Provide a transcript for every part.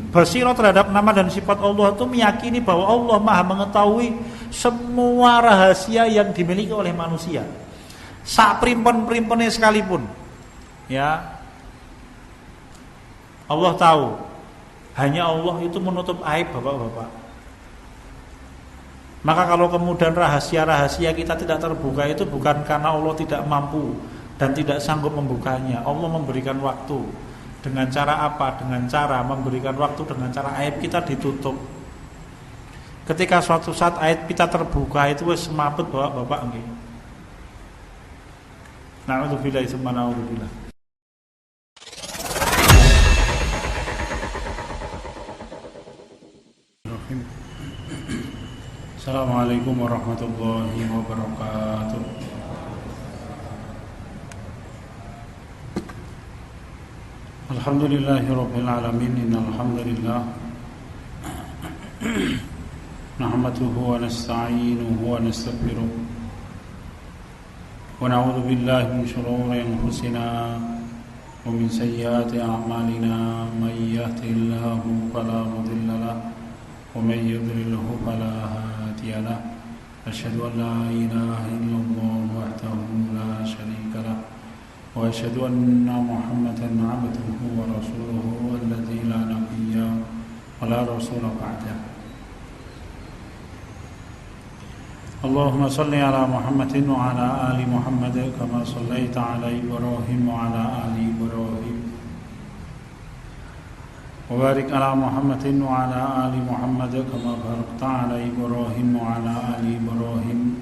Basirah terhadap nama dan sifat Allah itu meyakini bahwa Allah Maha mengetahui semua rahasia yang dimiliki oleh manusia. Sak primpon-primponnya sekalipun. Ya. Allah tahu. Hanya Allah itu menutup aib, Bapak-bapak. Maka kalau kemudian rahasia-rahasia kita tidak terbuka itu bukan karena Allah tidak mampu dan tidak sanggup membukanya. Allah memberikan waktu. Dengan cara apa? Dengan cara memberikan waktu, dengan cara aib kita ditutup. Ketika suatu saat aib kita terbuka itu wis semaput Bapak nggih. Na'udzubillah summa na'udzubillah. Assalamualaikum warahmatullahi wabarakatuh. Alhamdulillahirabbil alamin. Innal hamdalillah nahmaduhu wa nasta'inuhu wa nastaghfiruh wa na'udzu billahi min shururi anfusina wa min sayyiati a'malina. May yahdihillahu fala mudilla lahu wa may yudlilhu fala hadiya lahu. Asyhadu an la ilaha illallah wahdahu la syarika lahu wa asyhadu anna Muhammadan 'abduhu wa rasuluhu alladzi la nabiyya wa la rasula ba'dahu. Allahumma shalli ala Muhammadin wa ala ali Muhammad kama shallaita ala Ibrahim wa ala ali Ibrahim wa barik ala Muhammadin wa ala ali Muhammad kama barakta ala Ibrahim wa ala ali Ibrahim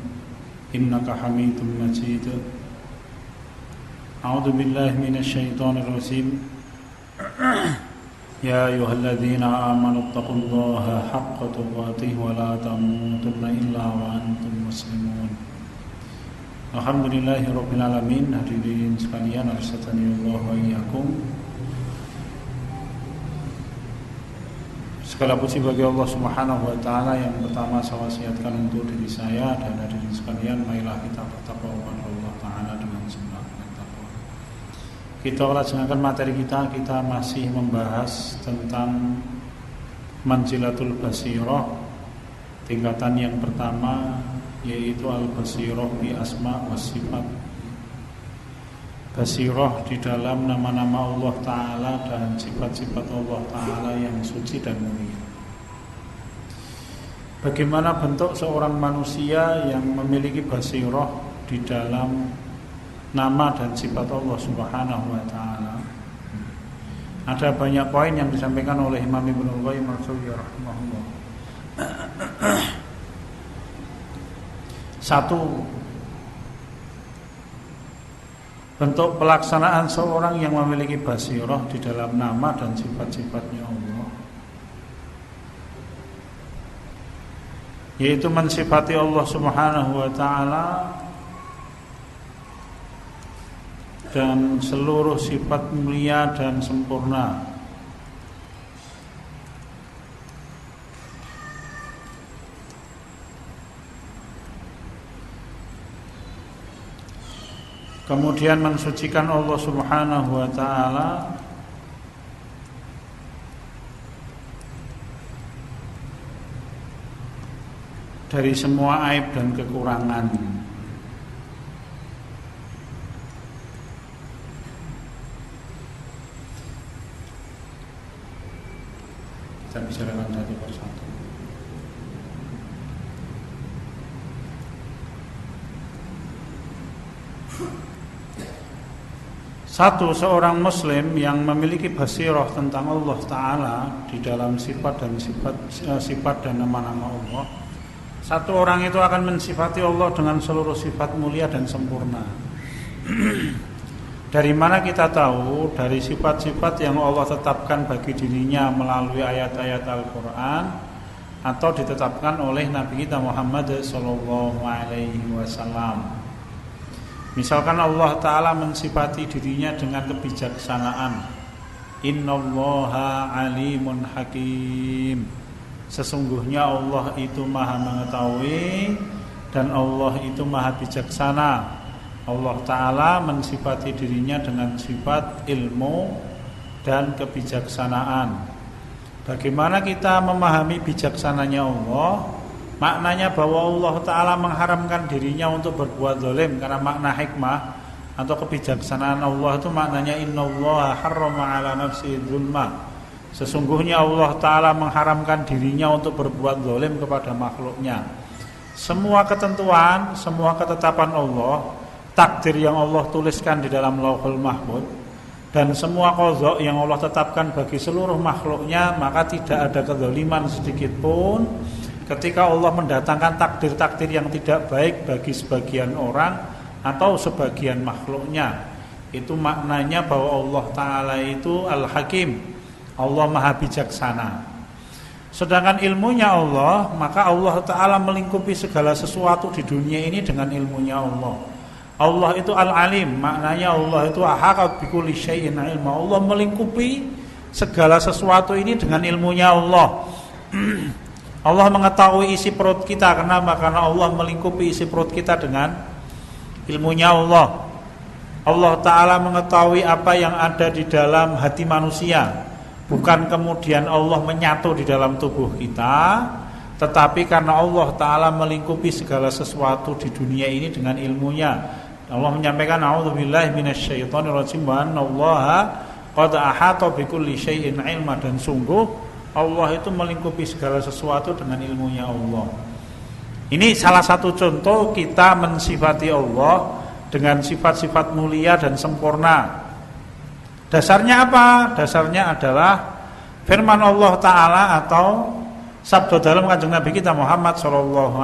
innaka Hamidum Majid. A'udzu billahi minasy syaithanir rajim. Ya ayyuhalladzina amanu taqullaha haqqa tuqatih wa la tamutunna illa wa antum muslimun. Alhamdulillahirabbil alamin. Hadirin sekalian, arsyadani wa iyyakum. Segala puji bagi Allah Subhanahu wa taala yang pertama saya wasiatkan untuk diri saya dan hadirin sekalian, marilah kita bertakwa kepada Allah taala dengan segenap takwa. Kita lanjutkan materi kita masih membahas tentang manzilatul basirah, tingkatan yang pertama yaitu al-basirah bi asma wa sifat. Basirah di dalam nama-nama Allah Ta'ala dan sifat-sifat Allah Ta'ala yang suci dan mulia. Bagaimana bentuk seorang manusia yang memiliki basirah di dalam nama dan sifat Allah Subhanahu wa Ta'ala? Ada banyak poin yang disampaikan oleh Imam Ibnul Qayyim rahimahullah. Satu, bentuk pelaksanaan seorang yang memiliki basirah di dalam nama dan sifat-sifatnya Allah, yaitu mensifati Allah Subhanahu wa Ta'ala dan seluruh sifat mulia dan sempurna. Kemudian mensucikan Allah Subhanahu wa Ta'ala dari semua aib dan kekurangan. Kita bicarakan satu persatu. Satu, seorang muslim yang memiliki basirah tentang Allah Ta'ala di dalam sifat dan nama-nama Allah, satu orang itu akan mensifati Allah dengan seluruh sifat mulia dan sempurna. Dari mana kita tahu? Dari sifat-sifat yang Allah tetapkan bagi dirinya melalui ayat-ayat Al-Quran atau ditetapkan oleh Nabi kita Muhammad SAW. Misalkan Allah Ta'ala mensifati dirinya dengan kebijaksanaan. Innallaha alimun hakim. Sesungguhnya Allah itu maha mengetahui dan Allah itu maha bijaksana. Allah Ta'ala mensifati dirinya dengan sifat ilmu dan kebijaksanaan. Bagaimana kita memahami bijaksananya Allah? Maknanya bahwa Allah Ta'ala mengharamkan dirinya untuk berbuat zalim, karena makna hikmah atau kebijaksanaan Allah itu maknanya innallaha harrama ala nafsi dzulma. Sesungguhnya Allah Ta'ala mengharamkan dirinya untuk berbuat zalim kepada makhluknya. Semua ketentuan, semua ketetapan Allah, takdir yang Allah tuliskan di dalam Lauhul Mahfuz, dan semua qadha yang Allah tetapkan bagi seluruh makhluknya, maka tidak ada kezaliman sedikit pun ketika Allah mendatangkan takdir-takdir yang tidak baik bagi sebagian orang atau sebagian makhluknya. Itu maknanya bahwa Allah Ta'ala itu Al-Hakim, Allah Maha Bijaksana. Sedangkan ilmunya Allah, maka Allah Ta'ala melingkupi segala sesuatu di dunia ini dengan ilmunya Allah. Allah itu Al-Alim, maknanya Allah itu ahata bikulli syai'in ilma. Allah melingkupi segala sesuatu ini dengan ilmunya Allah. Allah mengetahui isi perut kita. Kenapa? Karena Allah melingkupi isi perut kita dengan ilmunya Allah. Allah Ta'ala mengetahui apa yang ada di dalam hati manusia. Bukan kemudian Allah menyatu di dalam tubuh kita, tetapi karena Allah Ta'ala melingkupi segala sesuatu di dunia ini dengan ilmunya. Allah menyampaikan a'udzubillahi minasyaitonirrajim wa annallaha qad ahata bikulli syai'in ilma, dan sungguh Allah itu melingkupi segala sesuatu dengan ilmunya Allah. Ini salah satu contoh kita mensifati Allah dengan sifat-sifat mulia dan sempurna. Dasarnya apa? Dasarnya adalah firman Allah Ta'ala atau sabda dalam kanjeng Nabi kita Muhammad SAW.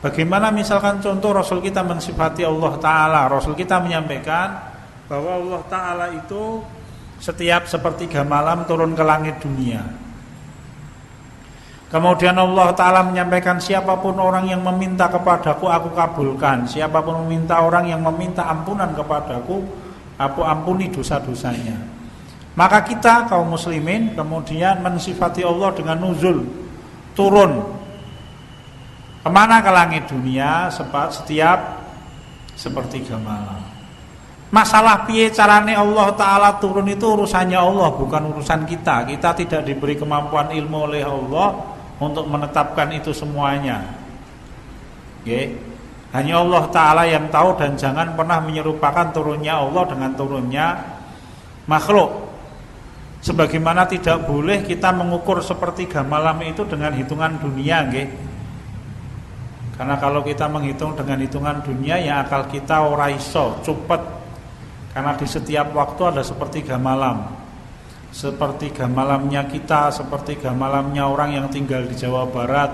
Bagaimana misalkan contoh Rasul kita mensifati Allah Ta'ala. Rasul kita menyampaikan bahwa Allah Ta'ala itu setiap sepertiga malam turun ke langit dunia. Kemudian Allah Ta'ala menyampaikan, siapapun orang yang meminta kepadaku, aku kabulkan. Siapapun meminta orang yang meminta ampunan kepadaku, aku ampuni dosa-dosanya. Maka kita kaum muslimin kemudian mensifati Allah dengan nuzul, turun. Kemana? Ke langit dunia setiap sepertiga malam. Masalah piye carane Allah Ta'ala turun itu urusannya Allah, bukan urusan kita. Kita tidak diberi kemampuan ilmu oleh Allah untuk menetapkan itu semuanya. Okay? Hanya Allah Ta'ala yang tahu, dan jangan pernah menyerupakan turunnya Allah dengan turunnya makhluk. Sebagaimana tidak boleh kita mengukur sepertiga malam itu dengan hitungan dunia, okay? Karena kalau kita menghitung dengan hitungan dunia, ya akal kita ora iso cepet. Karena di setiap waktu ada sepertiga malam. Sepertiga malamnya kita, sepertiga malamnya orang yang tinggal di Jawa Barat,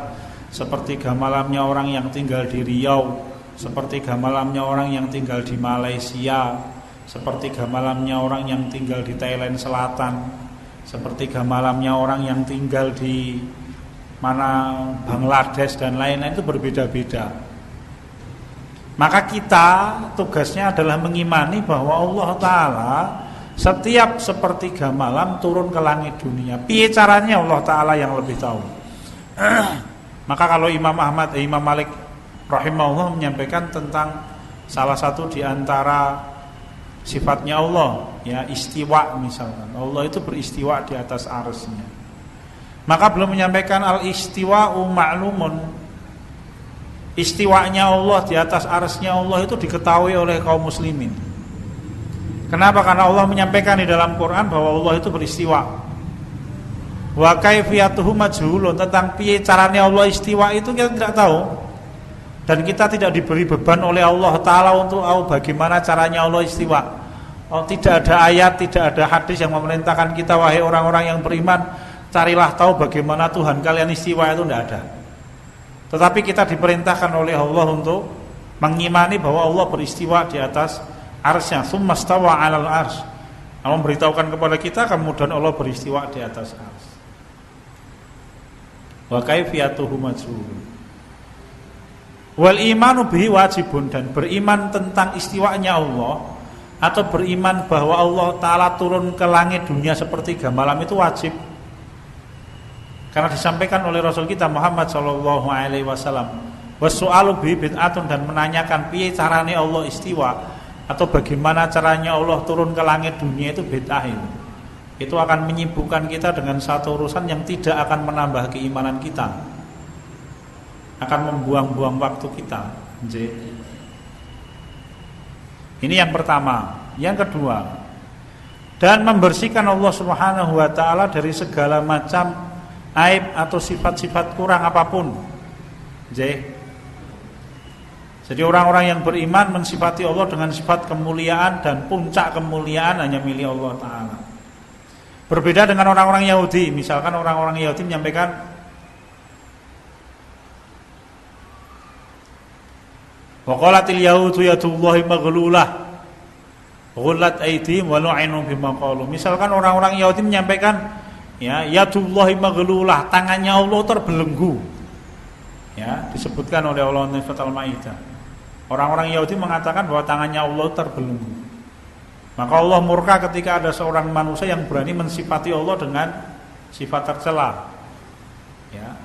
sepertiga malamnya orang yang tinggal di Riau, sepertiga malamnya orang yang tinggal di Malaysia, sepertiga malamnya orang yang tinggal di Thailand Selatan, sepertiga malamnya orang yang tinggal di mana Bangladesh dan lain-lain, itu berbeda-beda. Maka kita tugasnya adalah mengimani bahwa Allah Ta'ala setiap sepertiga malam turun ke langit dunia. Piye caranya Allah Ta'ala yang lebih tahu. Maka kalau Imam Malik rahimahullah menyampaikan tentang salah satu di antara sifatnya Allah, ya istiwa misalkan. Allah itu beristiwa di atas arsy-Nya. Maka belum menyampaikan al-istiwa'u ma'lumun. Istiwanya Allah di atas arsy-Nya Allah itu diketahui oleh kaum muslimin. Kenapa? Karena Allah menyampaikan di dalam Quran bahwa Allah itu beristiwa. Wa kaifiyatuhu majhulun, tentang piye caranya Allah istiwa itu kita tidak tahu. Dan kita tidak diberi beban oleh Allah Ta'ala untuk tahu bagaimana caranya Allah istiwa. Tidak ada ayat, tidak ada hadis yang memerintahkan kita, wahai orang-orang yang beriman, carilah tahu bagaimana Tuhan kalian istiwa, itu tidak ada. Tetapi kita diperintahkan oleh Allah untuk mengimani bahwa Allah beristiwa di atas arsy-Nya. Tsumma stawa 'alal arsy. Allah memberitahukan kepada kita kemudian Allah beristiwa di atas arsy. Wa kaifiyatuhu majhul. Wal imanu bihi wajibun, dan beriman tentang istiwanya Allah atau beriman bahwa Allah Ta'ala turun ke langit dunia sepertiga malam itu wajib. Karena disampaikan oleh Rasul kita Muhammad SAW. Wasu'alu bi bid'atun, dan menanyakan piye carane Allah istiwa atau bagaimana caranya Allah turun ke langit dunia itu bid'ah itu. itu akan menyibukkan kita dengan satu urusan yang tidak akan menambah keimanan kita, akan membuang-buang waktu kita. Ini yang pertama. Yang kedua, dan membersihkan Allah Subhanahu wa taala dari segala macam aib atau sifat-sifat kurang apapun. Jadi orang-orang yang beriman mensifati Allah dengan sifat kemuliaan, dan puncak kemuliaan hanya milik Allah taala. Berbeda dengan orang-orang Yahudi. Misalkan orang-orang Yahudi menyampaikan wa qalatil yahudu yadullahi maghlulah ghullat aydihim wa lu'inu bima qalu. Misalkan orang-orang Yahudi menyampaikan ya yadullahi maghlulah, tangannya Allah terbelenggu. Ya, disebutkan oleh Allah di surat Al-Maidah. Orang-orang Yahudi mengatakan bahwa tangannya Allah terbelenggu. Maka Allah murka ketika ada seorang manusia yang berani mensifati Allah dengan sifat tercela. Ya.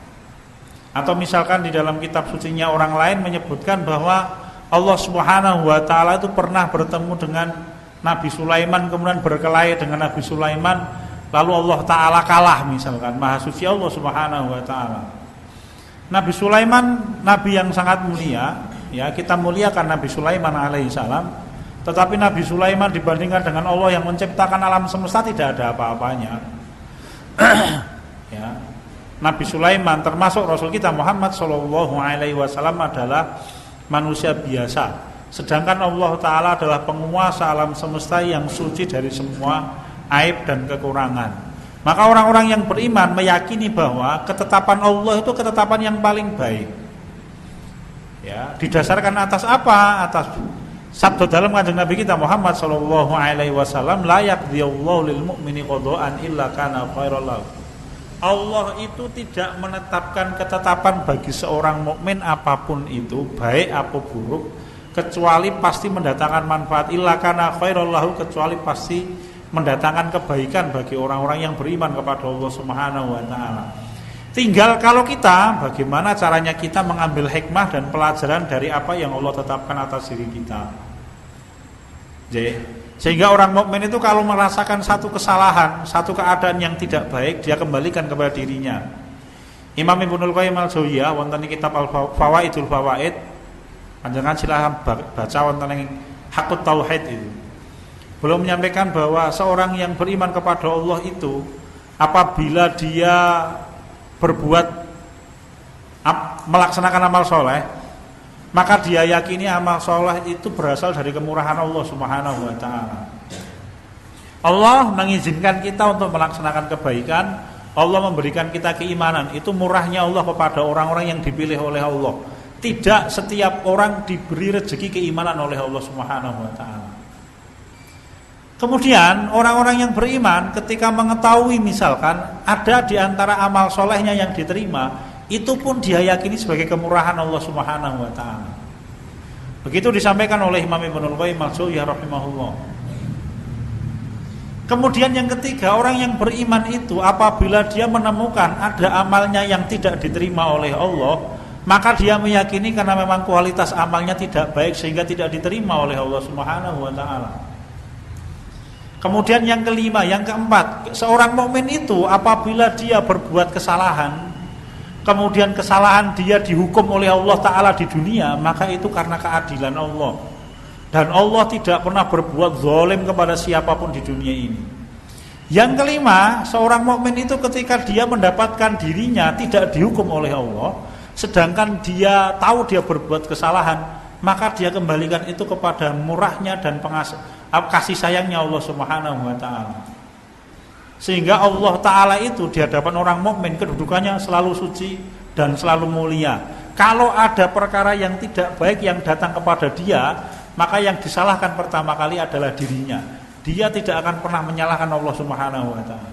Atau misalkan di dalam kitab sucinya orang lain menyebutkan bahwa Allah Subhanahu wa taala itu pernah bertemu dengan Nabi Sulaiman, kemudian berkelahi dengan Nabi Sulaiman, lalu Allah taala kalah misalkan. Maha suci Allah Subhanahu wa taala. Nabi Sulaiman nabi yang sangat mulia, ya, kita muliakan Nabi Sulaiman alaihissalam. Tetapi Nabi Sulaiman dibandingkan dengan Allah yang menciptakan alam semesta tidak ada apa-apanya. Ya. Nabi Sulaiman termasuk Rasul kita Muhammad SAW adalah manusia biasa. Sedangkan Allah Ta'ala adalah penguasa alam semesta yang suci dari semua aib dan kekurangan. Maka orang-orang yang beriman meyakini bahwa ketetapan Allah itu ketetapan yang paling baik. Ya, didasarkan atas apa? Atas sabda dalam kanjeng Nabi kita Muhammad SAW, la yaqdiyallahu lil mu'mini qada'an illa kana khairal lahu. Allah itu tidak menetapkan ketetapan bagi seorang mukmin apapun itu, baik atau buruk, kecuali pasti mendatangkan manfaat, illa kana khairal lahu, kecuali pasti mendatangkan kebaikan bagi orang-orang yang beriman kepada Allah Subhanahu wa taala. Tinggal kalau kita, bagaimana caranya kita mengambil hikmah dan pelajaran dari apa yang Allah tetapkan atas diri kita. Sehingga orang mukmin itu kalau merasakan satu kesalahan, satu keadaan yang tidak baik, dia kembalikan kepada dirinya. Imam Ibnul Qayyim al-Jauziyah wonten kitab Al-Fawaidul Fawaid, panjenengan silahkan baca wonten ing Hakut Tauhid itu. Belum menyampaikan bahwa seorang yang beriman kepada Allah itu apabila dia berbuat melaksanakan amal soleh, maka dia yakini amal soleh itu berasal dari kemurahan Allah Subhanahu wa taala. Allah mengizinkan kita untuk melaksanakan kebaikan, Allah memberikan kita keimanan, itu murahnya Allah kepada orang-orang yang dipilih oleh Allah. Tidak setiap orang diberi rezeki keimanan oleh Allah Subhanahu wa taala. Kemudian orang-orang yang beriman ketika mengetahui misalkan ada di antara amal solehnya yang diterima, itu pun dia yakini sebagai kemurahan Allah Subhanahu wa taala. Begitu disampaikan oleh Imam Ibnul Qayyim al-Jauziyah rahimahullah. Kemudian yang ketiga, orang yang beriman itu apabila dia menemukan ada amalnya yang tidak diterima oleh Allah, maka dia meyakini karena memang kualitas amalnya tidak baik sehingga tidak diterima oleh Allah Subhanahu wa taala. Kemudian yang kelima, yang keempat, seorang mukmin itu apabila dia berbuat kesalahan, kemudian kesalahan dia dihukum oleh Allah Ta'ala di dunia, maka itu karena keadilan Allah. Dan Allah tidak pernah berbuat zalim kepada siapapun di dunia ini. Yang kelima, seorang mukmin itu ketika dia mendapatkan dirinya tidak dihukum oleh Allah, sedangkan dia tahu dia berbuat kesalahan, maka dia kembalikan itu kepada murahnya dan kasih sayangnya Allah Subhanahu wa taala. Sehingga Allah Ta'ala itu di hadapan orang mukmin kedudukannya selalu suci dan selalu mulia. Kalau ada perkara yang tidak baik yang datang kepada dia, maka yang disalahkan pertama kali adalah dirinya. Dia tidak akan pernah menyalahkan Allah Subhanahu wa taala.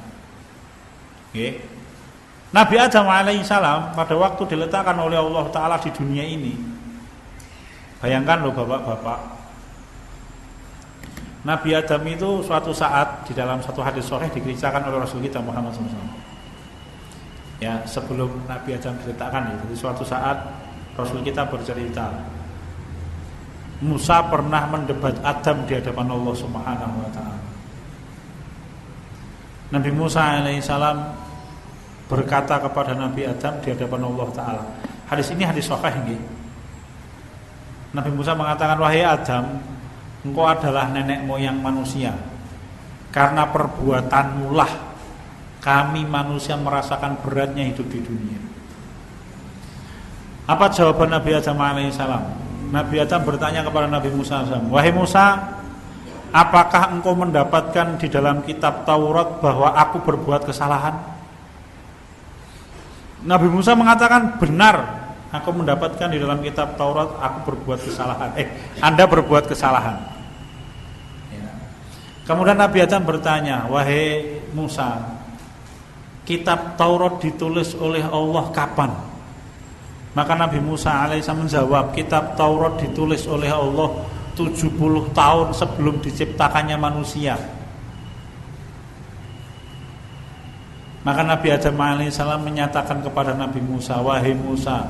Okay. Nabi Adam alaihissalam pada waktu diletakkan oleh Allah Ta'ala di dunia ini, bayangkan loh bapak-bapak, Nabi Adam itu suatu saat di dalam satu hadis sahih diceritakan oleh Rasul kita Muhammad SAW. Ya, sebelum Nabi Adam diletakkan itu, di suatu saat Rasul kita bercerita, Musa pernah mendebat Adam di hadapan Allah Subhanahu wa taala. Nabi Musa alaihissalam berkata kepada Nabi Adam di hadapan Allah Ta'ala. Hadis ini hadis sahih nggih. Nabi Musa mengatakan, wahai Adam, engkau adalah nenek moyang manusia. Karena perbuatanmu lah kami manusia merasakan beratnya hidup di dunia. Apa jawaban Nabi Adam alaihissalam? Nabi Adam bertanya kepada Nabi Musa alaihissalam, wahai Musa, apakah engkau mendapatkan di dalam kitab Taurat bahwa aku berbuat kesalahan? Nabi Musa mengatakan, benar, aku mendapatkan di dalam kitab Taurat aku berbuat kesalahan. Anda berbuat kesalahan. Ya. Kemudian Nabi Adam bertanya, wahai Musa, kitab Taurat ditulis oleh Allah kapan? Maka Nabi Musa alaihissalam menjawab, kitab Taurat ditulis oleh Allah 70 tahun sebelum diciptakannya manusia. Maka Nabi Adam alaihissalam menyatakan kepada Nabi Musa, wahai Musa,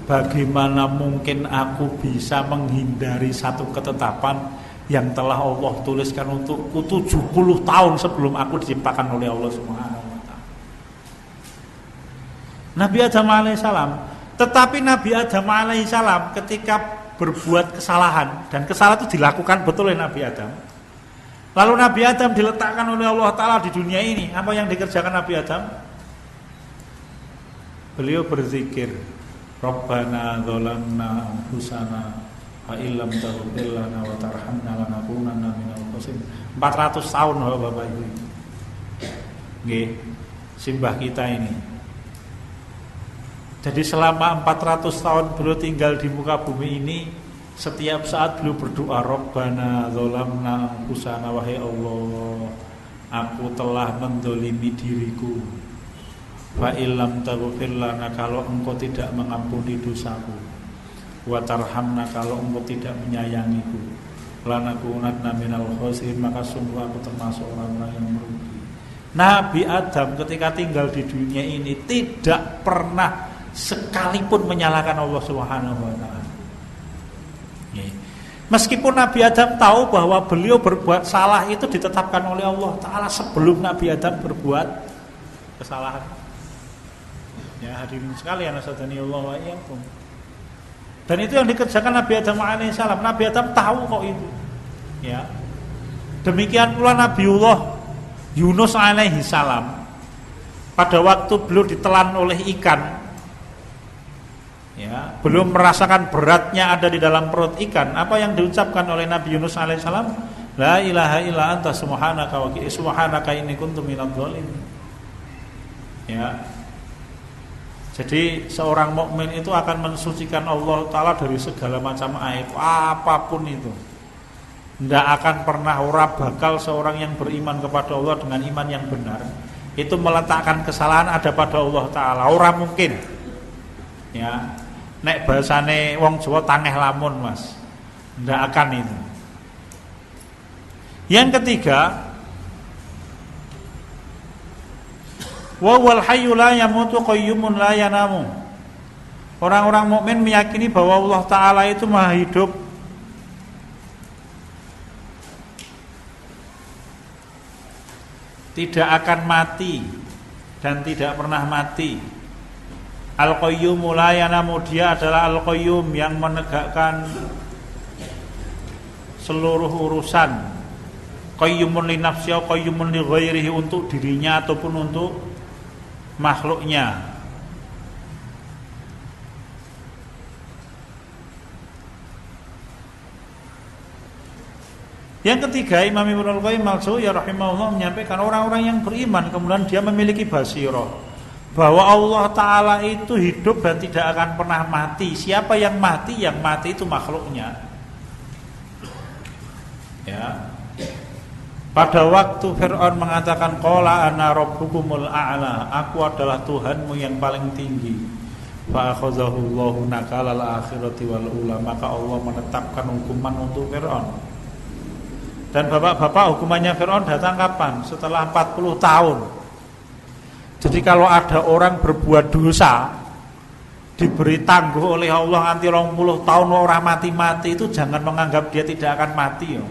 bagaimana mungkin aku bisa menghindari satu ketetapan yang telah Allah tuliskan untukku 70 tahun sebelum aku diciptakan oleh Allah Subhanahu wa taala. Nabi Adam alaihissalam, tetapi Nabi Adam alaihissalam ketika berbuat kesalahan, dan kesalahan itu dilakukan betul oleh Nabi Adam. Lalu Nabi Adam diletakkan oleh Allah Ta'ala di dunia ini. Apa yang dikerjakan Nabi Adam? Beliau berzikir, Rabbana dzalamna anfusana wa illam taghfir lana wa tarhamna lanakunanna minal khasirin. 400 tahun Bapak Ibu. Nggih, simbah kita ini. Jadi selama 400 tahun beliau tinggal di muka bumi ini, setiap saat beliau berdoa, Rabbana dzalamna anfusana, wahai Allah, aku telah mendolimi diriku. Fa illam taghfir lana, kalau engkau tidak mengampuni dosaku. Wa tarhamna, kalau engkau tidak menyayangiku. Lanakunanna minal khasirin, maka sungguh aku termasuk orang-orang yang merugi. Nabi Adam ketika tinggal di dunia ini tidak pernah sekalipun menyalahkan Allah Subhanahu wa taala. Meskipun Nabi Adam tahu bahwa beliau berbuat salah itu ditetapkan oleh Allah Ta'ala sebelum Nabi Adam berbuat kesalahan. Ya hadirin sekalian, asadani Allah wa iyyakum. Dan itu yang dikerjakan Nabi Adam alaihissalam. Nabi Adam tahu kok itu. Ya. Demikian pula Nabiullah Yunus alaihissalam. Pada waktu beliau ditelan oleh ikan, ya, belum merasakan beratnya ada di dalam perut ikan. Apa yang diucapkan oleh Nabi Yunus alaihissalam? La ilaha illa anta subhanaka wa subhanaka inni kuntu minadh dhalimin. Ya. Jadi seorang mukmin itu akan mensucikan Allah Ta'ala dari segala macam aib, apapun itu. Tidak akan pernah, ora bakal seorang yang beriman kepada Allah dengan iman yang benar itu meletakkan kesalahan ada pada Allah Ta'ala. Ora mungkin. Ya. Nek bahasane wong Jawa tangeh lamun, Mas. Ndak akan itu. Yang ketiga, wa wal hayyu la yamutu qayyumun la yanamu. Orang-orang mukmin meyakini bahwa Allah Ta'ala itu Maha hidup, tidak akan mati dan tidak pernah mati. Al-Qayyum la yanamu, dia adalah Al-Qayyum yang menegakkan seluruh urusan. Qayyumun li nafsihi, qayyumun li ghairihi, untuk dirinya ataupun untuk makhluknya. Yang ketiga, Imam Ibnul Qayyim al-Jauziyah rahimahullah menyampaikan orang-orang yang beriman kemudian dia memiliki basirah bahwa Allah Ta'ala itu hidup dan tidak akan pernah mati. Siapa yang mati? Yang mati itu makhluknya. Ya. Pada waktu Fir'aun mengatakan qala ana rabbukumul a'la, aku adalah Tuhanmu yang paling tinggi, fa akhazahu Allahu nakalal akhirati wal ula, maka Allah menetapkan hukuman untuk Fir'aun. Dan bapak-bapak, hukumannya Fir'aun datang kapan? Setelah 40 tahun. Jadi kalau ada orang berbuat dosa diberi tangguh oleh Allah nganti 20 tahun orang mati-mati, itu jangan menganggap dia tidak akan mati ya.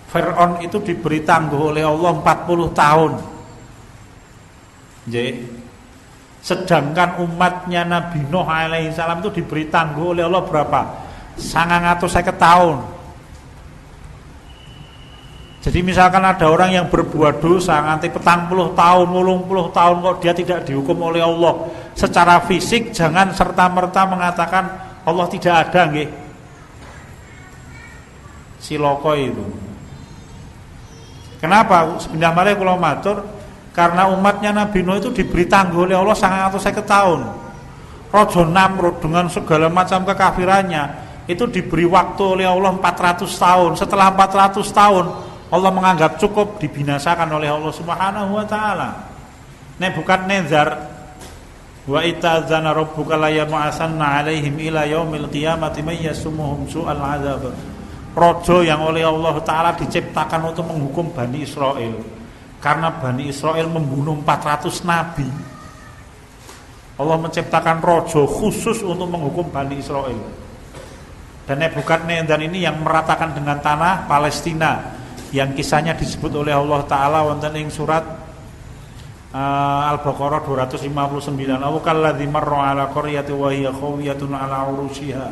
Fir'aun itu diberi tangguh oleh Allah 40 tahun. Sedangkan umatnya Nabi Nuh alaihi salam itu diberi tangguh oleh Allah berapa? 950 tahun. Jadi misalkan ada orang yang berbuat dosa nganti 40 tahun, 80 tahun kok dia tidak dihukum oleh Allah secara fisik, jangan serta-merta mengatakan Allah tidak ada nggih. Siloko itu. Kenapa? Sebenarnya mari kula matur, karena umatnya Nabi Nuh itu diberi tangguh oleh Allah 950 tahun. Raja Namrud dengan segala macam kekafirannya itu diberi waktu oleh Allah 400 tahun. Setelah 400 tahun Allah menganggap cukup, dibinasakan oleh Allah Subhanahu wa taala. Nebukadnezar, wa itazana rabbuka la yam'asanna 'alaihim ila yaumil qiyamati may yasumuhum su'al 'adzab. Raja yang oleh Allah taala diciptakan untuk menghukum Bani Israel. Karena Bani Israel membunuh 400 nabi. Allah menciptakan raja khusus untuk menghukum Bani Israel. Dan Nebukadnezar ini yang meratakan dengan tanah Palestina, yang kisahnya disebut oleh Allah taala wonten ing surat Al-Baqarah 259. Aw kalladzi marra 'ala qaryati wa hiya khawiyatun 'ala 'urushiha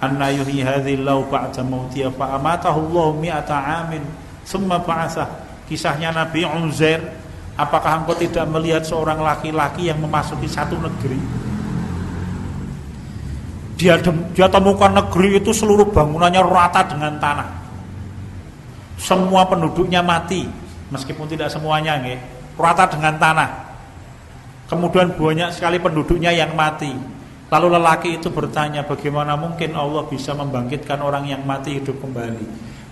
anna yuhyi hadhihi Allahu ba'da mautiha fa amatahu Allahu mi'ata 'amin tsumma ba'atsah. Kisahnya Nabi Uzair. Apakah engkau tidak melihat seorang laki-laki yang memasuki satu negeri? Dia temukan negeri itu seluruh bangunannya rata dengan tanah. Semua penduduknya mati, meskipun tidak semuanya nggih, rata dengan tanah. Kemudian banyak sekali penduduknya yang mati. Lalu lelaki itu bertanya, bagaimana mungkin Allah bisa membangkitkan orang yang mati hidup kembali?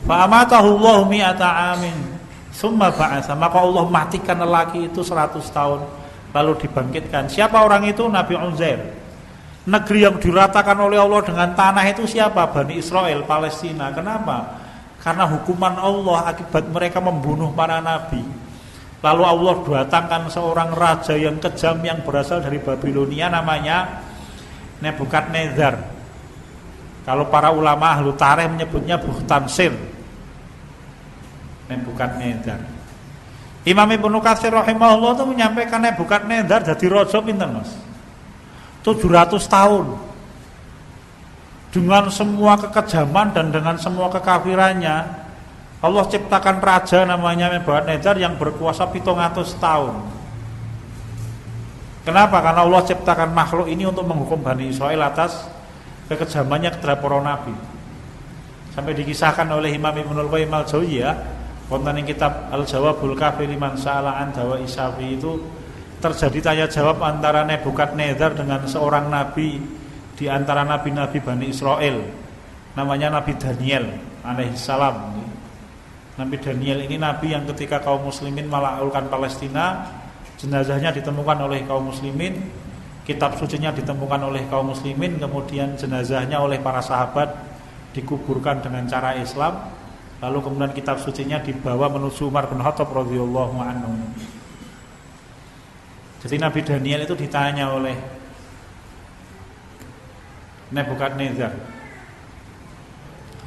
Fa amatahu Allahu mi'ata 'amin tsumma ba'atsa. Maka Allah matikan lelaki itu 100 tahun lalu dibangkitkan. Siapa orang itu? Nabi Uzair. Negeri yang diratakan oleh Allah dengan tanah itu siapa? Bani Israel, Palestina. Kenapa? Karena hukuman Allah akibat mereka membunuh para nabi. Lalu Allah datangkan seorang raja yang kejam yang berasal dari Babilonia, namanya Nebukadnezar. Kalau para ulama ahlu tarikh menyebutnya Bukhtansir. Nebukadnezar. Imam Ibnu Katsir rahimahullah itu menyampaikan Nebukadnezar jadi raja pinten Mas? 700 tahun. Dengan semua kekejaman dan dengan semua kekafirannya, Allah ciptakan raja namanya Nebukadnezar yang berkuasa 700 tahun. Kenapa? Karena Allah ciptakan makhluk ini untuk menghukum Bani Israel atas kekejamannya terhadap para nabi. Sampai dikisahkan oleh Imam Ibnul Qayyim al-Jauziyah, wonten ing kitab Al-Jawabul Kafi liman sa'ala an dawa isafi, itu terjadi tanya jawab antara Nebukadnezar dengan seorang nabi di antara nabi-nabi Bani Israel, namanya Nabi Daniel alaihissalam. Nabi Daniel ini nabi yang ketika kaum muslimin melakukan Palestina, jenazahnya ditemukan oleh kaum muslimin, kitab sucinya ditemukan oleh kaum muslimin, kemudian jenazahnya oleh para sahabat dikuburkan dengan cara Islam, lalu kemudian kitab sucinya dibawa menuju Umar bin Khattab radhiyallahu anhu. Jadi Nabi Daniel itu ditanya oleh Nebukadnezar,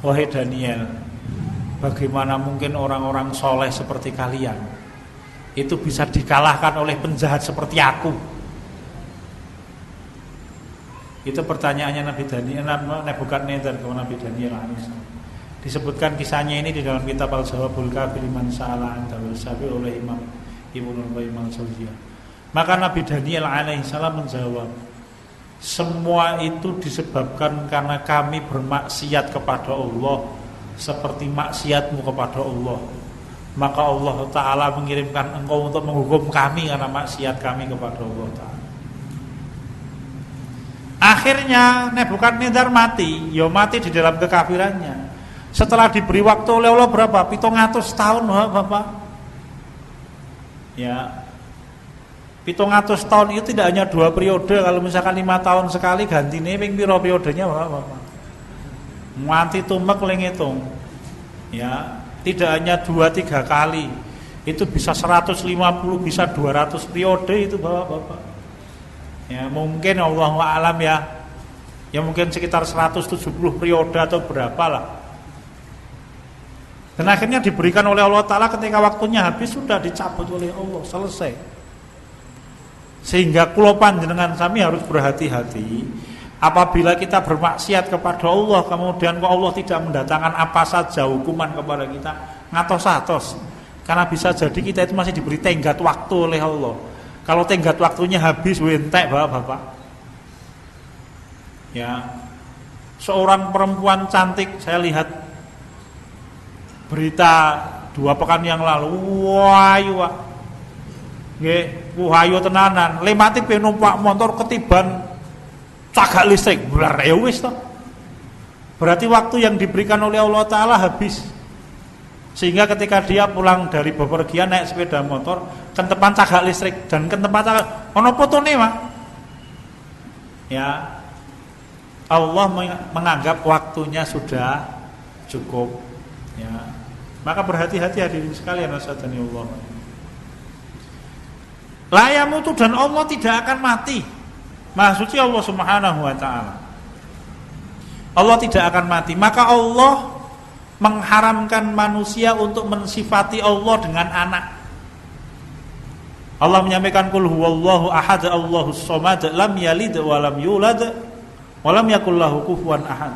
wahai Daniel, bagaimana mungkin orang-orang soleh seperti kalian itu bisa dikalahkan oleh penjahat seperti aku? Itu pertanyaannya Nabi Daniel, Nebukadnezar kepada Nabi Daniel alaihissalam. Disebutkan kisahnya ini di dalam kitab Al-Jawabul Kafi liman sa'ala an dawa isafi oleh Imam Ibnul Qayyim al-Jauziyah. Maka Nabi Daniel alaihissalam menjawab, semua itu disebabkan karena kami bermaksiat kepada Allah seperti maksiatmu kepada Allah. Maka Allah Ta'ala mengirimkan engkau untuk menghukum kami karena maksiat kami kepada Allah Ta'ala. Akhirnya Nebukadnezar mati, ya mati di dalam kekafirannya. Setelah diberi waktu oleh Allah berapa? 700 tahun Bapak. Ya, 700 tahun itu tidak hanya 2 periode. Kalau misalkan 5 tahun sekali ganti nih, ping piro periodenya Bapak? Mati tumek ling hitung. Ya, tidak hanya 2-3 kali. Itu bisa 150, bisa 200 periode itu Bapak-bapak. Ya, mungkin Allahu a'lam ya. Ya mungkin sekitar 170 periode atau berapa lah. Dan akhirnya diberikan oleh Allah Ta'ala ketika waktunya habis, sudah dicabut oleh Allah, selesai. Sehingga kula panjenengan sami harus berhati-hati. Apabila kita bermaksiat kepada Allah, kemudian kok Allah tidak mendatangkan apa saja hukuman kepada kita, ngatos-atos. Karena bisa jadi kita itu masih diberi tenggat waktu oleh Allah. Kalau tenggat waktunya habis, entek bapak-bapak. Ya, seorang perempuan cantik, saya lihat berita 2 pekan yang lalu, wahyu, nggih, wahyu tenanan. Lemati pe numpak motor ketiban cagak listrik, belar ya wis toh. Berarti waktu yang diberikan oleh Allah Ta'ala habis. Sehingga ketika dia pulang dari bepergian naik sepeda motor, kentepan cagak listrik dan kentepan cagak ono fotone, Mak. Ya, Allah menganggap waktunya sudah cukup. Ya, maka berhati-hati hadirin sekalian, wasadani Allah. La yamutu, dan Allah tidak akan mati. Maha suci Allah Subhanahu wa Ta'ala. Allah tidak akan mati. Maka Allah mengharamkan manusia untuk mensifati Allah dengan anak. Allah menyampaikan qul huwallahu ahad Allahus samad lam yalid wa lam yulad wa lam yakul lahu kufuwan ahad.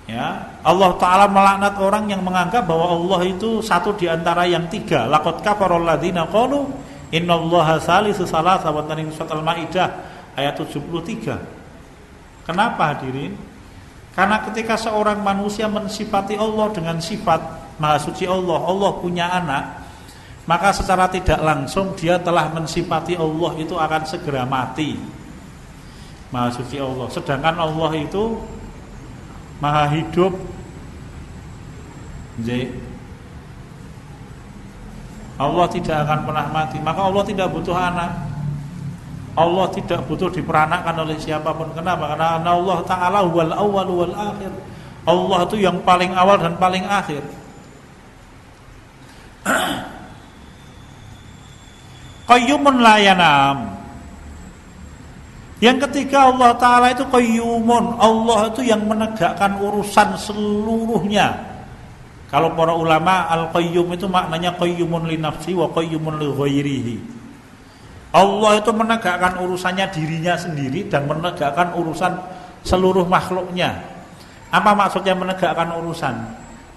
Ya, Allah Ta'ala melaknat orang yang menganggap bahwa Allah itu satu di antara yang 3. Laqad kafarul ladzina qalu innallaha salisu salasa, wa tanin surat Al-Maidah ayat 73. Kenapa hadirin? Karena ketika seorang manusia mensifati Allah dengan sifat Maha Suci Allah, Allah punya anak, maka secara tidak langsung dia telah mensifati Allah itu akan segera mati. Maha Suci Allah. Sedangkan Allah itu Maha hidup. Allah tidak akan pernah mati. Maka Allah tidak butuh anak. Allah tidak butuh diperanakkan oleh siapapun. Kenapa? Karena Allah Ta'ala wal awwal wal akhir. Allah itu yang paling awal dan paling akhir. Qayyumun la yanam. Yang ketiga, Allah Ta'ala itu qayyumun. Allah itu yang menegakkan urusan seluruhnya. Kalau para ulama, al-qayyum itu maknanya qayyumun li nafsi wa qayyumun li ghairihi. Allah itu menegakkan urusannya dirinya sendiri dan menegakkan urusan seluruh makhluknya. Apa maksudnya menegakkan urusan?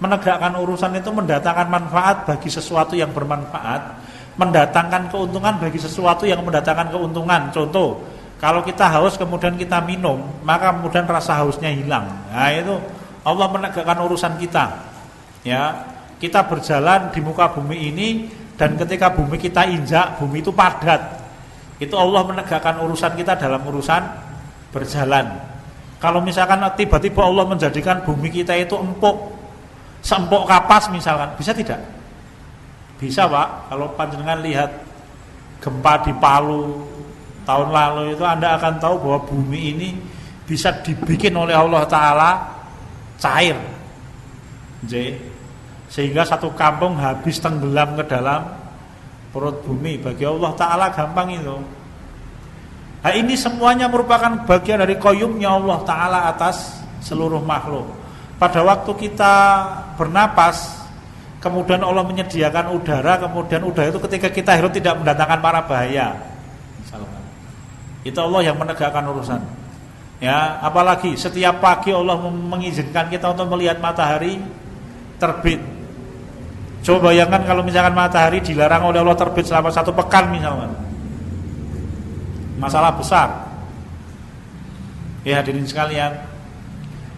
Menegakkan urusan itu mendatangkan manfaat bagi sesuatu yang bermanfaat, mendatangkan keuntungan bagi sesuatu yang mendatangkan keuntungan. Contoh, kalau kita haus kemudian kita minum, maka kemudian rasa hausnya hilang. Nah, itu Allah menegakkan urusan kita. Ya, kita berjalan di muka bumi ini, dan ketika bumi kita injak, bumi itu padat. Itu Allah menegakkan urusan kita dalam urusan berjalan. Kalau misalkan tiba-tiba Allah menjadikan bumi kita itu empuk, seempuk kapas misalkan, bisa tidak? Bisa, Pak. Kalau panjenengan lihat gempa di Palu tahun lalu itu, Anda akan tahu bahwa bumi ini bisa dibikin oleh Allah Ta'ala cair. Sehingga satu kampung habis tenggelam ke dalam perut bumi. Bagi Allah Ta'ala gampang itu. Nah, ini semuanya merupakan bagian dari qayyumnya Allah Ta'ala atas seluruh makhluk. Pada waktu kita bernapas, kemudian Allah menyediakan udara, kemudian udara itu ketika kita hirup tidak mendatangkan para bahaya. Misalkan. Itu Allah yang menegakkan urusan. Ya, apalagi setiap pagi Allah mengizinkan kita untuk melihat matahari terbit. Coba bayangkan kalau misalkan matahari dilarang oleh Allah terbit selama 1 pekan misalkan. Masalah besar. Ya hadirin sekalian,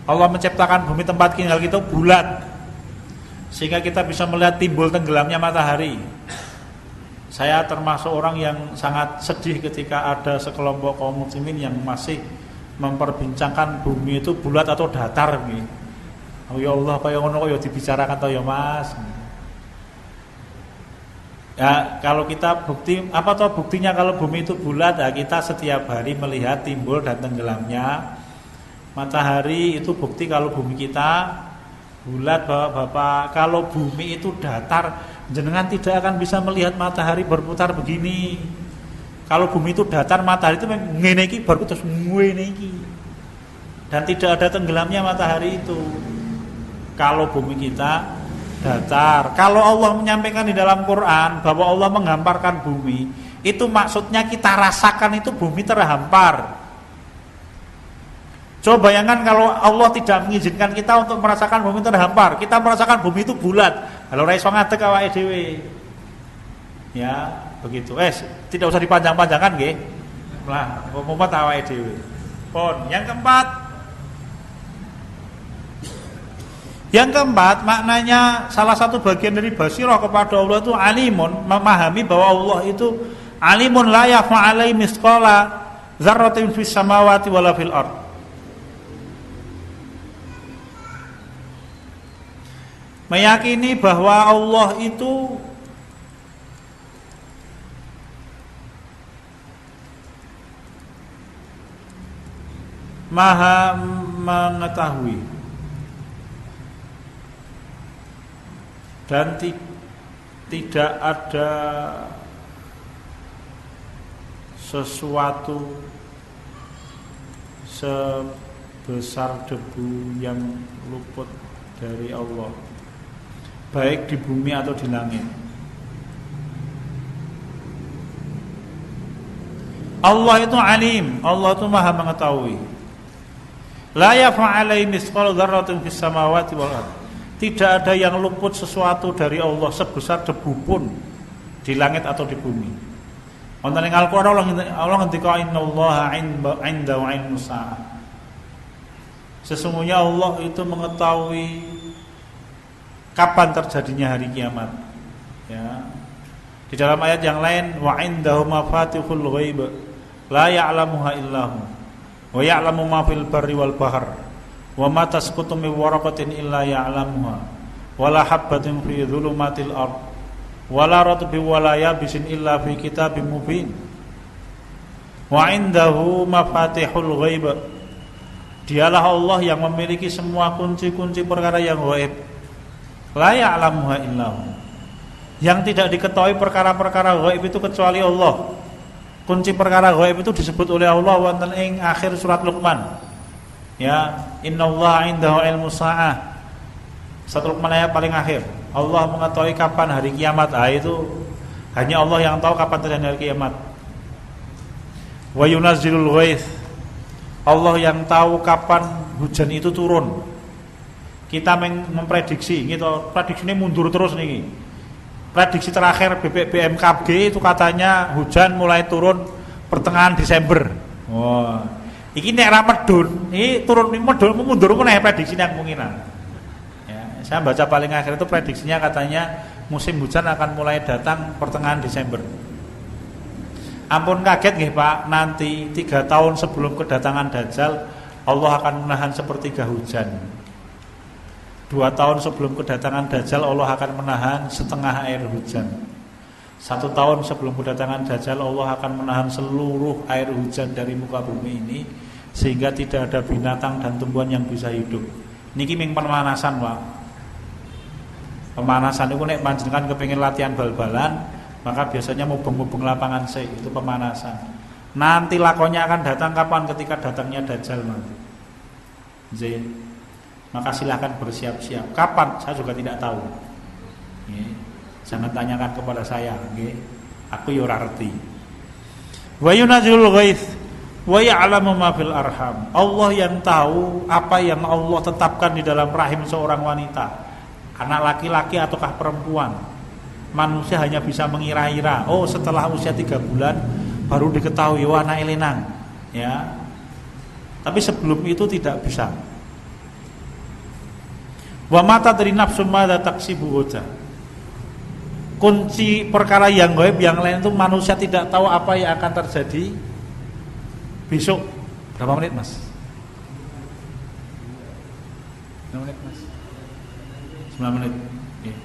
Allah menciptakan bumi tempat tinggal kita bulat, sehingga kita bisa melihat timbul tenggelamnya matahari. Saya termasuk orang yang sangat sedih ketika ada sekelompok kaum muslimin yang masih memperbincangkan bumi itu bulat atau datar gitu. Oh ya Allah, kaya ngono kaya dibicarakan to ya Mas. Ya, kalau kita apa toh buktinya kalau bumi itu bulat? Ya, kita setiap hari melihat timbul dan tenggelamnya matahari. Itu bukti kalau bumi kita bulat, Bapak. Kalau bumi itu datar, jenengan tidak akan bisa melihat matahari berputar begini. Kalau bumi itu datar, matahari itu ngene iki baru terus ngene iki. Dan tidak ada tenggelamnya matahari itu. kalau bumi kita datar. Kalau Allah menyampaikan di dalam Quran bahwa Allah menghamparkan bumi, itu maksudnya kita rasakan itu bumi terhampar. Coba bayangkan kalau Allah tidak mengizinkan kita untuk merasakan bumi terhampar, kita merasakan bumi itu bulat. Kalau ra iso ngadeg awake dhewe. Ya, begitu. Tidak usah dipanjang-panjangkan nggih. Lah, mumpet awake dhewe. Pon, yang keempat maknanya salah satu bagian dari basirah kepada Allah itu alimun, memahami bahwa Allah itu alimun la yakhfa alaihi misqala dzarratin fis samawati wala fil ard. Meyakini bahwa Allah itu Maha mengetahui dan tidak ada sesuatu sebesar debu yang luput dari Allah, baik di bumi atau di langit. Allah itu alim, Allah itu maha mengetahui. La yaf'alai misqal dzarratin fis samawati wal ard. Tidak ada yang luput sesuatu dari Allah sebesar debu pun di langit atau di bumi. Wonten ing Al-Qur'an Allah ngendika innallaha 'indahu 'ilmus saa'ah. Sesungguhnya Allah itu mengetahui kapan terjadinya hari kiamat. Ya. Di dalam ayat yang lain wa 'indahu mafatihul ghaib la ya'lamuha illahu wa ya'lamu ma fil barri wal bahr wa ma tasqutu min waraqatin illa ya'lamuha wa la habatin fi dhulumatil ard wa la ratbin wa la yabisin illa fi kitabim mubin wa 'indahu mafatihul ghaib. Dialah Allah yang memiliki semua kunci-kunci perkara yang gaib. La ya'lamuha illahu. Yang tidak diketahui perkara-perkara gaib itu kecuali Allah. Kunci perkara gaib itu disebut oleh Allah wonten ing akhir surat Luqman. Ya, innallaha 'indahu 'ilmus saa'ah. Surat Luqman ayat paling akhir. Allah mengetahui kapan hari kiamat. Itu hanya Allah yang tahu kapan terjadi hari kiamat. Wa yunazzilul ghaits. Allah yang tahu kapan hujan itu turun. Kita memprediksi, gitu. Prediksi ini mundur terus nih. Prediksi terakhir BMKG itu katanya hujan mulai turun pertengahan Desember. Wah, ini nek ra medun, ini turun mundur meneh prediksinya kemungkinan. Ya, saya baca paling akhir itu prediksinya katanya musim hujan akan mulai datang pertengahan Desember. Ampun kaget nggih Pak, nanti 3 tahun sebelum kedatangan Dajjal Allah akan menahan sepertiga hujan. 2 tahun sebelum kedatangan Dajjal Allah akan menahan setengah air hujan. 1 tahun sebelum kedatangan Dajjal Allah akan menahan seluruh air hujan dari muka bumi ini, sehingga tidak ada binatang dan tumbuhan yang bisa hidup. Niki ming pemanasan Pak. Pemanasan itu nek panjenengan kepengin latihan bal-balan, maka biasanya mubeng-mubeng lapangan itu pemanasan. Nanti lakonnya akan datang kapan? Ketika datangnya Dajjal nanti. Maka silahkan bersiap-siap. Kapan? Saya juga tidak tahu. Jangan tanyakan kepada saya. Aku yo ora ngerti. Wa yunazzilul ghaits wa ya'lamu ma fil arham. Allah yang tahu apa yang Allah tetapkan di dalam rahim seorang wanita, anak laki-laki ataukah perempuan. Manusia hanya bisa mengira-ira. Oh, setelah usia 3 bulan baru diketahui anak elenang. Ya. Tapi sebelum itu tidak bisa. Wa mata dari nafsu madza taksibu ghadan. Kunci perkara yang gaib yang lain itu manusia tidak tahu apa yang akan terjadi besok. Berapa menit Mas? 9 menit Mas. 9 menit. Okay.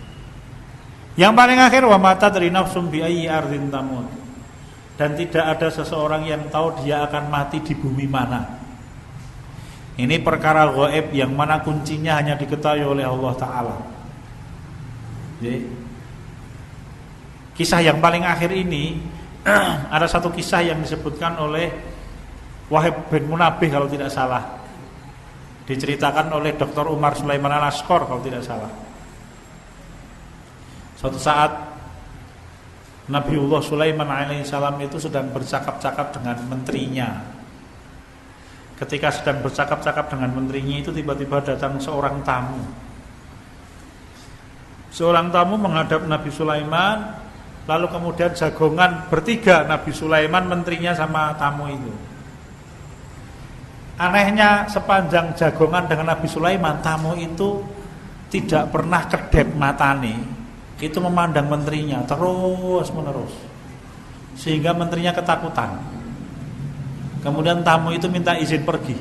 Yang paling akhir wa mata dari nafsu bi ayyi ardin tamut. Dan tidak ada seseorang yang tahu dia akan mati di bumi mana. Ini perkara gaib yang mana kuncinya hanya diketahui oleh Allah Ta'ala. Jadi, kisah yang paling akhir ini ada satu kisah yang disebutkan oleh Wahib bin Munabbih kalau tidak salah. Diceritakan oleh Dr. Umar Sulaiman Al-Ashqar kalau tidak salah. Suatu saat Nabiullah Sulaiman alaihissalam itu sedang bercakap-cakap dengan menterinya. Ketika sedang bercakap-cakap dengan menterinya itu tiba-tiba datang seorang tamu. Seorang tamu menghadap Nabi Sulaiman, lalu kemudian jagongan bertiga, Nabi Sulaiman, menterinya sama tamu itu. Anehnya sepanjang jagongan dengan Nabi Sulaiman, tamu itu tidak pernah kedep matane, itu memandang menterinya terus menerus, sehingga menterinya ketakutan. Kemudian tamu itu minta izin pergi.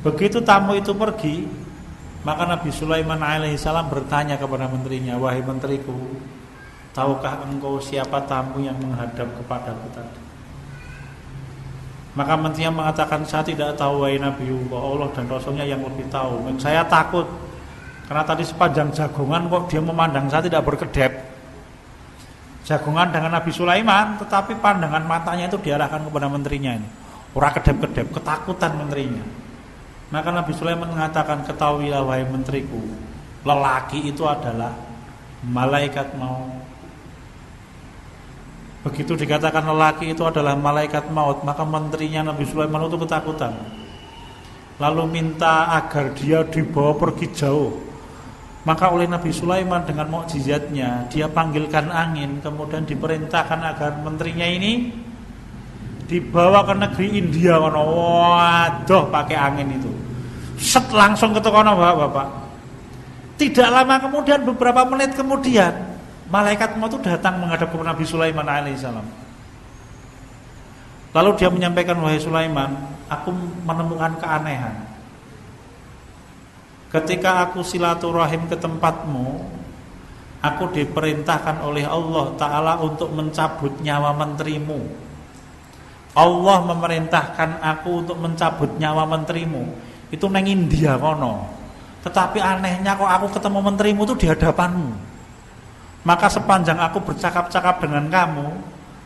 Begitu tamu itu pergi, maka Nabi Sulaiman alaihissalam bertanya kepada menterinya, wahai menteriku, tahukah engkau siapa tamu yang menghadap kepadaku tadi? Maka menterinya mengatakan, saya tidak tahu wahai Nabiullah, Allah dan Rasulnya yang lebih tahu. Saya takut karena tadi sepanjang jagongan kok dia memandang saya tidak berkedep. Jagongan dengan Nabi Sulaiman, tetapi pandangan matanya itu diarahkan kepada menterinya ini. Ora kedep-kedep, ketakutan menterinya. Maka Nabi Sulaiman mengatakan, ketahuilah wahai menteriku, lelaki itu adalah malaikat maut. Begitu dikatakan lelaki itu adalah malaikat maut, maka menterinya Nabi Sulaiman itu ketakutan. Lalu minta agar dia dibawa pergi jauh. Maka oleh Nabi Sulaiman dengan mukjizatnya, dia panggilkan angin, kemudian diperintahkan agar menterinya ini dibawa ke negeri India. Waduh, pakai angin itu. Set langsung ke kono, Bapak. Tidak lama kemudian, beberapa menit kemudian, malaikat maut itu datang menghadap kepada Nabi Sulaiman alaihissalam. Lalu dia menyampaikan, wahai Sulaiman, aku menemukan keanehan. Ketika aku silaturahim ke tempatmu, aku diperintahkan oleh Allah Ta'ala untuk mencabut nyawa menterimu. Allah memerintahkan aku untuk mencabut nyawa menterimu. Itu neng India kono. Tetapi anehnya kok aku ketemu menterimu itu di hadapanmu. Maka sepanjang aku bercakap-cakap dengan kamu,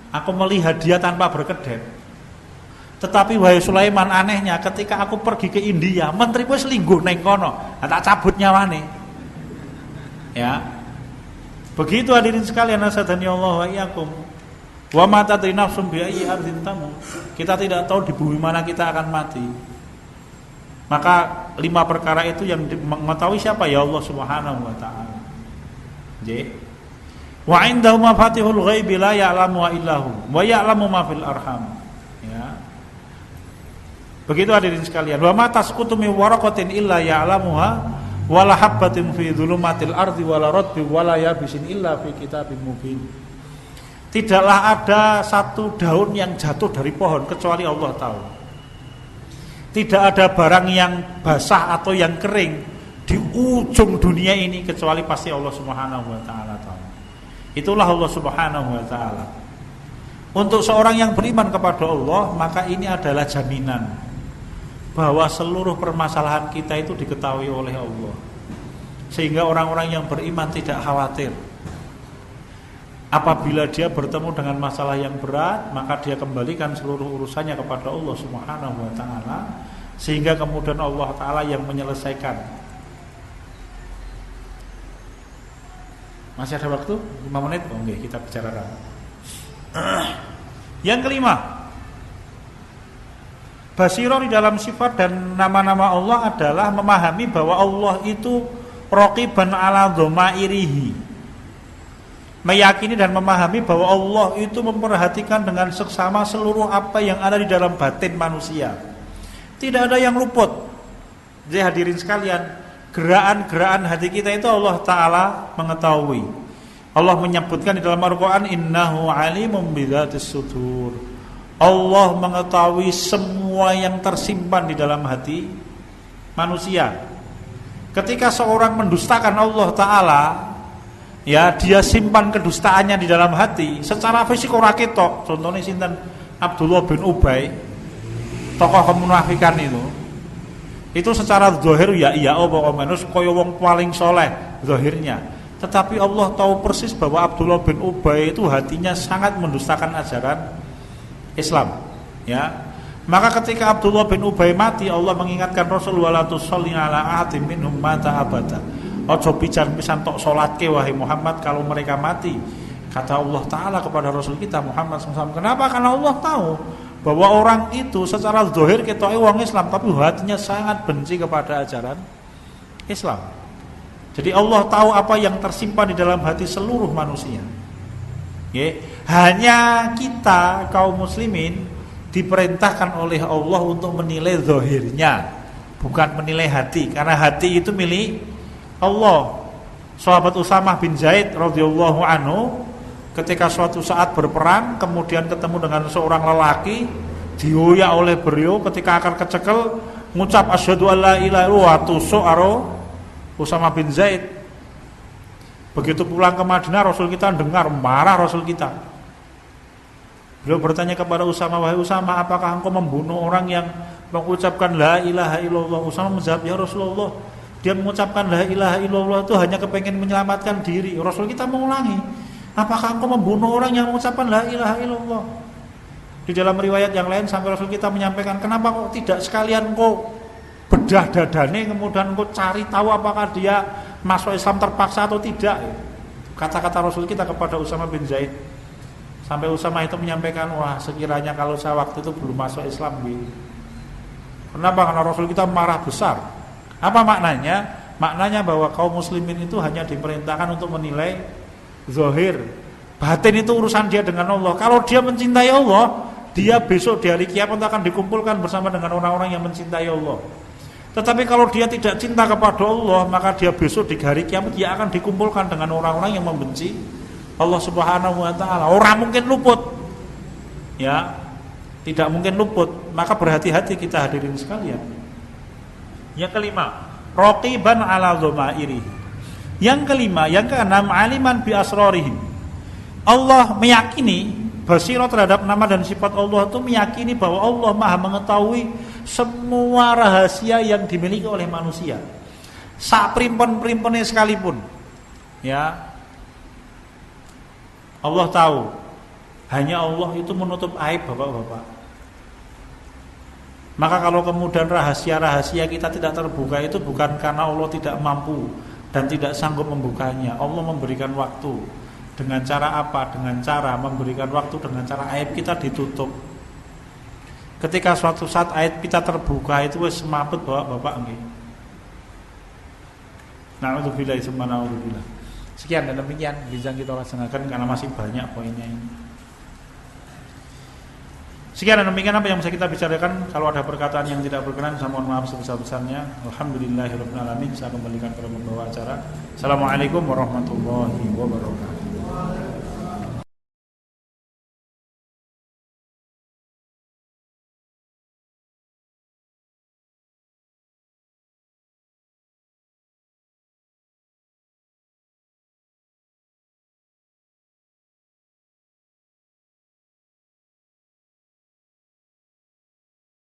aku melihat dia tanpa berkedep. Tetapi wahai Sulaiman, anehnya ketika aku pergi ke India, menteriku selingkuh neng kono, tak cabut nyawane. Ya. Begitu hadirin sekalian, nasadani Allah wa iyyakum. Wa ma tadri nafsum bi ayyi ardin tamut. Kita tidak tahu di bumi mana kita akan mati. Maka 5 perkara itu yang mengetahui siapa? Ya Allah Subhanahu wa taala. J. Wa indahu mafatihul ghaibi la ya'lamu illahu wa ya'lamu ma fil arham. Ya. Begitu hadirin sekalian, wa ma tasqutu min waraqatin illa ya'lamuha wa la habbatin fi dhulumatil ardi wa la ratbi wa la yabisin illa fi kitabim mubin. Tidaklah ada satu daun yang jatuh dari pohon kecuali Allah tahu. Tidak ada barang yang basah atau yang kering di ujung dunia ini kecuali pasti Allah Subhanahu wa taala tahu. Itulah Allah Subhanahu wa taala. Untuk seorang yang beriman kepada Allah, maka ini adalah jaminan bahwa seluruh permasalahan kita itu diketahui oleh Allah. Sehingga orang-orang yang beriman tidak khawatir. Apabila dia bertemu dengan masalah yang berat, maka dia kembalikan seluruh urusannya kepada Allah Subhanahu wa taala, sehingga kemudian Allah taala yang menyelesaikan. Masih ada waktu? 5 menit? Oh, okay, kita bicarakan. Yang kelima, basirah di dalam sifat dan nama-nama Allah adalah memahami bahwa Allah itu raqiban ala dhamairihi. Meyakini dan memahami bahwa Allah itu memperhatikan dengan seksama seluruh apa yang ada di dalam batin manusia. Tidak ada yang luput. Jadi hadirin sekalian, gerakan-gerakan hati kita itu Allah Ta'ala mengetahui. Allah menyebutkan di dalam Al-Quran, innahu alimun bidzatis sudur. Allah mengetahui semua yang tersimpan di dalam hati manusia. Ketika seorang mendustakan Allah Ta'ala, ya dia simpan kedustaannya di dalam hati. Secara fisik ora ketok. Contohnya sinten Abdullah bin Ubay, tokoh kemunafikan itu secara zahir ya iya pokoknya kaya wong paling soleh zahirnya. Tetapi Allah tahu persis bahwa Abdullah bin Ubay itu hatinya sangat mendustakan ajaran Islam. Ya, Maka ketika Abdullah bin Ubay mati, Allah mengingatkan Rasul, wala tusolli ala ahadin minhum mata abada. Ojo pisan-pisan tok salatke wahai Muhammad kalau mereka mati. Kata Allah Ta'ala kepada Rasul kita Muhammad SAW. Kenapa? Karena Allah tahu bahwa orang itu secara zahir ketoke wong Islam, tapi hatinya sangat benci kepada ajaran Islam. Jadi Allah tahu apa yang tersimpan di dalam hati seluruh manusia. Hanya kita kaum muslimin diperintahkan oleh Allah untuk menilai zahirnya, bukan menilai hati, karena hati itu milik Allah. Sahabat Usamah bin Zaid radhiyallahu anhu ketika suatu saat berperang kemudian ketemu dengan seorang lelaki, dioyak oleh beliau, ketika akan kecekel ngucap asyhadu alla ilaha illallah, tusuk aro Usamah bin Zaid. Begitu pulang ke Madinah, Rasul kita dengar, marah Rasul kita. Beliau bertanya kepada Usamah, wahai Usamah, apakah engkau membunuh orang yang mengucapkan la ilaha illallah? Usamah menjawab, ya Rasulullah, dia mengucapkan la ilaha illallah itu hanya kepengen menyelamatkan diri. Rasul kita mengulangi, apakah engkau membunuh orang yang mengucapkan la ilaha illallah? Di dalam riwayat yang lain sampai Rasul kita menyampaikan, kenapa kok tidak sekalian engkau bedah dadane, kemudian engkau cari tahu apakah dia masuk Islam terpaksa atau tidak? Kata-kata Rasul kita kepada Usamah bin Zaid. Sampai Usamah itu menyampaikan, wah sekiranya kalau saya waktu itu belum masuk Islam gitu. Kenapa? Karena Rasul kita marah besar. Apa maknanya? Maknanya bahwa kaum muslimin itu hanya diperintahkan untuk menilai zahir. Batin itu urusan dia dengan Allah. Kalau dia mencintai Allah, dia besok di hari kiamat akan dikumpulkan bersama dengan orang-orang yang mencintai Allah. Tetapi kalau dia tidak cinta kepada Allah, maka dia besok di hari kiamat dia akan dikumpulkan dengan orang-orang yang membenci Allah Subhanahu wa taala. Orang mungkin luput. Ya, tidak mungkin luput. Maka berhati-hati kita hadirin sekalian. Yang kelima, raqiban ala dhamairihi. Yang kelima, yang keenam, aliman bi asrarihim. Allah meyakini basirah terhadap nama dan sifat Allah itu meyakini bahwa Allah Maha mengetahui semua rahasia yang dimiliki oleh manusia. Sak primpon-primponnya sekalipun. Ya. Allah tahu. Hanya Allah itu menutup aib Bapak-bapak. Maka kalau kemudian rahasia-rahasia kita tidak terbuka, itu bukan karena Allah tidak mampu dan tidak sanggup membukanya. Allah memberikan waktu. Dengan cara apa? Dengan cara memberikan waktu, dengan cara aib kita ditutup. Ketika suatu saat aib kita terbuka, itu wis semaput Bapak-bapak nggih. Na'udzubillah summa na'udzubillah. Sekian dan demikian bisa kita laksanakan karena masih banyak poinnya ini. Sekian dan demikian apa yang bisa kita bicarakan. Kalau ada perkataan yang tidak berkenan, saya mohon maaf sebesar-besarnya. Alhamdulillahirabbil alamin. Saya kembalikan kepada pembawa acara. Assalamualaikum warahmatullahi wabarakatuh.